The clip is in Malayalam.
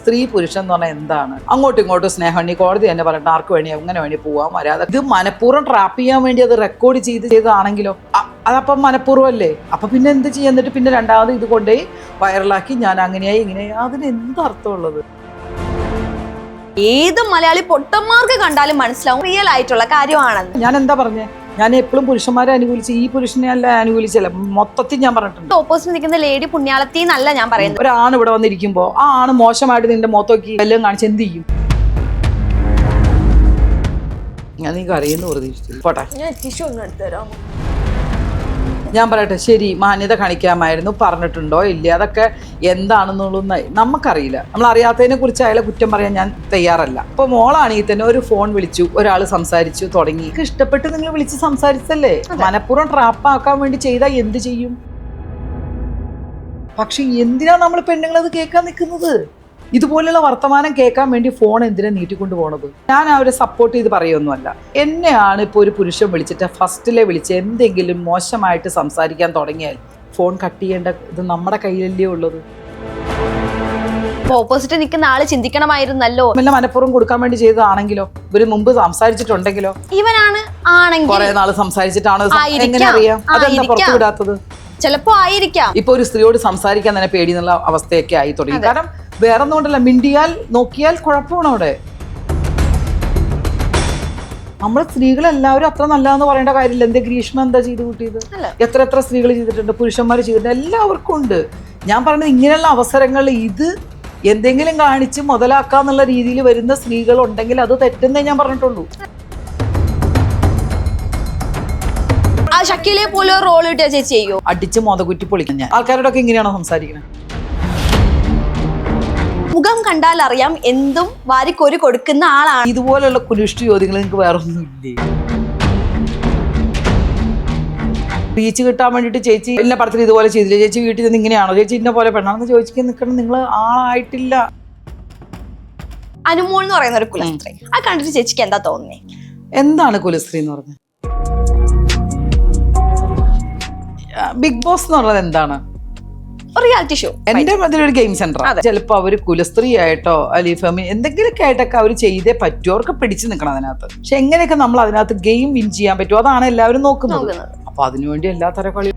സ്ത്രീ പുരുഷൻ എന്ന് പറഞ്ഞാൽ എന്താണ്? അങ്ങോട്ടും ഇങ്ങോട്ടും സ്നേഹം കോടതി തന്നെ പറഞ്ഞിട്ട് ആർക്ക് വേണി എങ്ങനെ വേണി പോവാൻ വരാതെ ഇത് മനഃപൂർവ്വം ട്രാപ്പ് ചെയ്യാൻ വേണ്ടി അത് റെക്കോർഡ് ചെയ്തതാണെങ്കിലോ അതപ്പം മനഃപൂർവ്വം അല്ലേ? അപ്പൊ പിന്നെ എന്ത് ചെയ്യാൻ? എന്നിട്ട് പിന്നെ രണ്ടാമത് ഇത് കൊണ്ടുപോയി വൈറലാക്കി ഞാൻ അങ്ങനെയായി ഇങ്ങനെയായി. അതിന് എന്ത് അർത്ഥമുള്ളത്? ഏത് മലയാളി പൊട്ടന്മാർക്ക് കണ്ടാലും മനസ്സിലാവും റിയൽ ആയിട്ടുള്ള കാര്യമാണെന്ന്. ഞാൻ എന്താ പറഞ്ഞേ? ഞാൻ എപ്പോഴും പുരുഷന്മാരെ അനുകൂലിച്ച് ഈ പുരുഷനെ അല്ല അനുകൂലിച്ചല്ല, മൊത്തത്തിൽ ഞാൻ പറഞ്ഞിട്ടുണ്ട്. ഓപ്പോസിറ്റ് നിൽക്കുന്ന ലേഡി പുണ്യാളത്തി എന്നല്ല ഞാൻ പറയുന്നത്. ഒരാണ് ഇവിടെ വന്നിരിക്കുമ്പോ ആ ആണ് മോശമായിട്ട് നിന്റെ മുഖത്തോക്കി എല്ലാം കാണിച്ച് എന്ത് ചെയ്യും? ഞാൻ നീ കരയുന്നു പ്രതീക്ഷിച്ചു. പോട്ടെ, ഞാൻ ടിഷ്യൂ ഒന്ന് എടുത്തു തരാമോ? ഞാൻ പറയട്ടെ, ശരി, മാന്യത കാണിക്കാമായിരുന്നു, പറഞ്ഞിട്ടുണ്ടോ ഇല്ല, അതൊക്കെ എന്താണെന്നുള്ളത് നമുക്കറിയില്ല. നമ്മൾ അറിയാത്തതിനെ കുറിച്ച് അയാളെ കുറ്റം പറയാൻ ഞാൻ തയ്യാറല്ല. ഇപ്പൊ മോളാണെങ്കിൽ തന്നെ ഒരു ഫോൺ വിളിച്ചു, ഒരാൾ സംസാരിച്ചു തുടങ്ങി, ഇഷ്ടപ്പെട്ട് നിങ്ങൾ വിളിച്ച് സംസാരിച്ചല്ലേ? മനഃപൂർവ്വം ട്രാപ്പാക്കാൻ വേണ്ടി ചെയ്താൽ എന്ത് ചെയ്യും? പക്ഷെ എന്തിനാ നമ്മൾ പെണ്ണുങ്ങൾ അത് കേൾക്കാൻ നിൽക്കുന്നത്? ഇതുപോലെയുള്ള വർത്തമാനം കേൾക്കാൻ വേണ്ടി ഫോൺ എന്തിനാ നീട്ടിക്കൊണ്ട് പോണത്? ഞാൻ അവരെ സപ്പോർട്ട് ചെയ്ത് പറയുമൊന്നുമല്ല. എന്നെയാണ് ഇപ്പോൾ ഒരു പുരുഷൻ വിളിച്ചിട്ട് ഫസ്റ്റിലെ വിളിച്ച് എന്തെങ്കിലും മോശമായിട്ട് സംസാരിക്കാൻ തുടങ്ങിയാൽ ഫോൺ കട്ട് ചെയ്യേണ്ട ഇത് നമ്മുടെ കയ്യിലല്ലേ ഉള്ളത്? ഓപ്പോസിറ്റ് നിൽക്കുന്ന ആള് ചിന്തിക്കണമായിരുന്നല്ലോ. വല്ല മനഃപൂർവ്വം കൊടുക്കാൻ വേണ്ടി ചെയ്തതാണെങ്കിലോ ഇവര് മുമ്പ് സംസാരിച്ചിട്ടുണ്ടെങ്കിലോ? ഇവനാണ് ആണെങ്കിൽ കുറെ നാള് സംസാരിച്ചിട്ടാണ്, എങ്ങനെ അറിയാം? അതെന്താ പുറത്തു വിടാത്തത്? ചിലപ്പോ ആയിരിക്കാം. ഇപ്പൊ ഒരു സ്ത്രീയോട് സംസാരിക്കാൻ തന്നെ പേടി എന്നുള്ള അവസ്ഥയൊക്കെ ആയി തുടങ്ങി. കാരണം വേറെ ഒന്നുകൊണ്ടല്ല, മിണ്ടിയാൽ നോക്കിയാൽ കുഴപ്പമാണ് അവിടെ. നമ്മൾ സ്ത്രീകളെല്ലാവരും അത്ര നല്ലതെന്ന് പറയേണ്ട കാര്യമില്ല. എന്തേ ഗ്രീഷ്മ എന്താ ചെയ്ത് കൂട്ടിയത്? എത്ര സ്ത്രീകൾ ചെയ്തിട്ടുണ്ട്, പുരുഷന്മാർ ചെയ്തിട്ടുണ്ട്, എല്ലാവർക്കും ഉണ്ട്. ഞാൻ പറയുന്നത് ഇങ്ങനെയുള്ള അവസരങ്ങൾ ഇത് എന്തെങ്കിലും കാണിച്ച് മുതലാക്കാന്നുള്ള രീതിയിൽ വരുന്ന സ്ത്രീകൾ ഉണ്ടെങ്കിൽ അത് തെറ്റെന്നേ ഞാൻ പറഞ്ഞിട്ടുള്ളൂ. ഷക്കീലെ പോലെ റോൾ കിട്ടിയ ചേച്ചി ചെയ്യോ? അടിച്ച് മുതകുറ്റി പൊളിക്കാൻ ഞാൻ ആൾക്കാരോടൊക്കെ ഇങ്ങനെയാണോ സംസാരിക്കുന്നത്? മുഖം കണ്ടാൽ അറിയാം എന്തും വാരിക്കൊരു കൊടുക്കുന്ന ആളാണ്. ഇതുപോലുള്ള കുലിഷ്ട ചോദ്യങ്ങൾ നിങ്ങൾക്ക് വേറെ ഒന്നും ഇല്ലേ? റീച്ച് കിട്ടാൻ വേണ്ടിട്ട് ചേച്ചി എല്ലാ പടത്തിലും ഇതുപോലെ ചെയ്തില്ല, ചേച്ചി വീട്ടിൽ നിന്ന് ഇങ്ങനെയാണോ, ചേച്ചി ഇന്ന പോലെ പെണ്ണാണെന്ന് ചോദിക്കാൻ നിൽക്കണം. നിങ്ങൾ ആളായിട്ടില്ല. അനുമോൾ എന്ന് പറയുന്ന ഒരു കുലസ്ത്രീ, അത് കണ്ടിട്ട് ചേച്ചിക്ക് എന്താ തോന്നുന്നേ? എന്താണ് കുലസ്ത്രീ എന്ന് പറഞ്ഞത്? ബിഗ് ബോസ് എന്ന് പറഞ്ഞത് എന്താണ്? Reality show. എന്റെ മതിലൊരു ഗെയിം സെന്റർ. ചിലപ്പോ അവര് കുലസ്ത്രീ ആയിട്ടോ അല്ലെങ്കിൽ ഫെമിൻ എന്തെങ്കിലുമൊക്കെ ആയിട്ടൊക്കെ അവർ ചെയ്തേ പറ്റുമോ, അവർക്ക് പിടിച്ചു നിൽക്കണം അതിനകത്ത്. പക്ഷെ എങ്ങനെയൊക്കെ നമ്മൾ അതിനകത്ത് ഗെയിം വിൻ ചെയ്യാൻ പറ്റുമോ, അതാണ് എല്ലാവരും നോക്കുന്നത്. അപ്പൊ അതിനുവേണ്ടി എല്ലാ തരം കളി